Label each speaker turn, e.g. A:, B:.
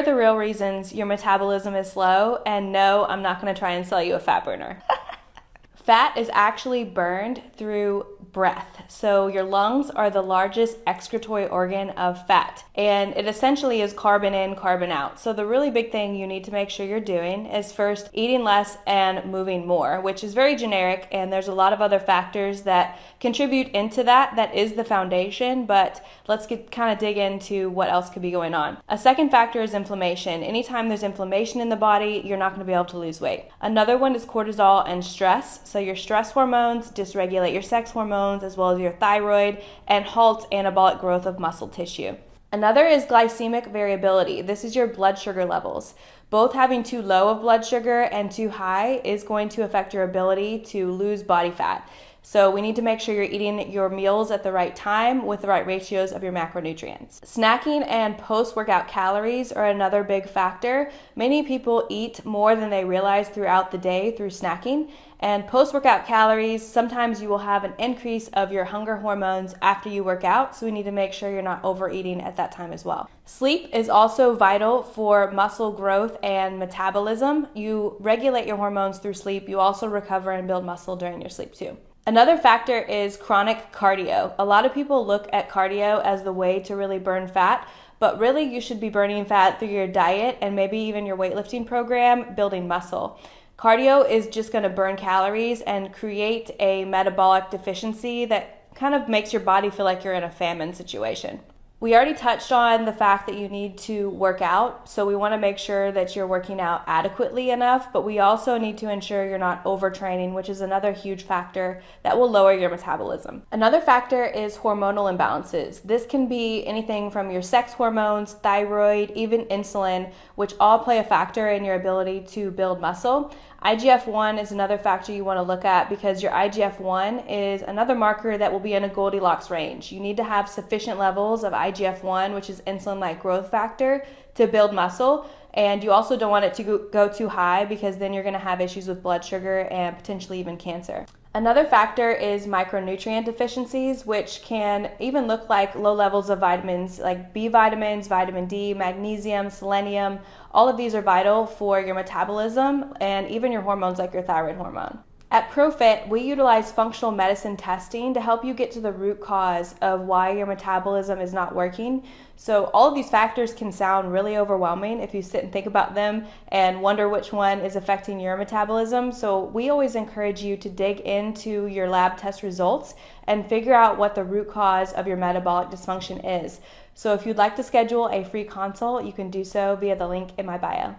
A: The real reasons your metabolism is slow, and no, I'm not going to try and sell you a fat burner. Fat is actually burned through breath. So your lungs are the largest excretory organ of fat, and it essentially is carbon in, carbon out. So the really big thing you need to make sure you're doing is first eating less and moving more, which is very generic, and there's a lot of other factors that contribute into that. That is the foundation, but let's dig into what else could be going on. A second factor is inflammation. Anytime there's inflammation in the body, you're not going to be able to lose weight. Another one is cortisol and stress. So your stress hormones dysregulate your sex hormones as well as your thyroid and halt anabolic growth of muscle tissue. Another is glycemic variability. This is your blood sugar levels. Both having too low of blood sugar and too high is going to affect your ability to lose body fat. So we need to make sure you're eating your meals at the right time with the right ratios of your macronutrients. Snacking and post-workout calories are another big factor. Many people eat more than they realize throughout the day through snacking. And post-workout calories, sometimes you will have an increase of your hunger hormones after you work out, so we need to make sure you're not overeating at that time as well. Sleep is also vital for muscle growth and metabolism. You regulate your hormones through sleep. You also recover and build muscle during your sleep too. Another factor is chronic cardio. A lot of people look at cardio as the way to really burn fat, but really you should be burning fat through your diet and maybe even your weightlifting program, building muscle. Cardio is just going to burn calories and create a metabolic deficiency that kind of makes your body feel like you're in a famine situation. We already touched on the fact that you need to work out, so we want to make sure that you're working out adequately enough, but we also need to ensure you're not overtraining, which is another huge factor that will lower your metabolism. Another factor is hormonal imbalances. This can be anything from your sex hormones, thyroid, even insulin, which all play a factor in your ability to build muscle. IGF-1 is another factor you want to look at because your IGF-1 is another marker that will be in a Goldilocks range. You need to have sufficient levels of IGF-1, which is insulin-like growth factor, to build muscle. And you also don't want it to go too high because then you're going to have issues with blood sugar and potentially even cancer. Another factor is micronutrient deficiencies, which can even look like low levels of vitamins like B vitamins, vitamin D, magnesium, selenium. All of these are vital for your metabolism and even your hormones like your thyroid hormone. At ProFit, we utilize functional medicine testing to help you get to the root cause of why your metabolism is not working. So all of these factors can sound really overwhelming if you sit and think about them and wonder which one is affecting your metabolism. So we always encourage you to dig into your lab test results and figure out what the root cause of your metabolic dysfunction is. So if you'd like to schedule a free consult, you can do so via the link in my bio.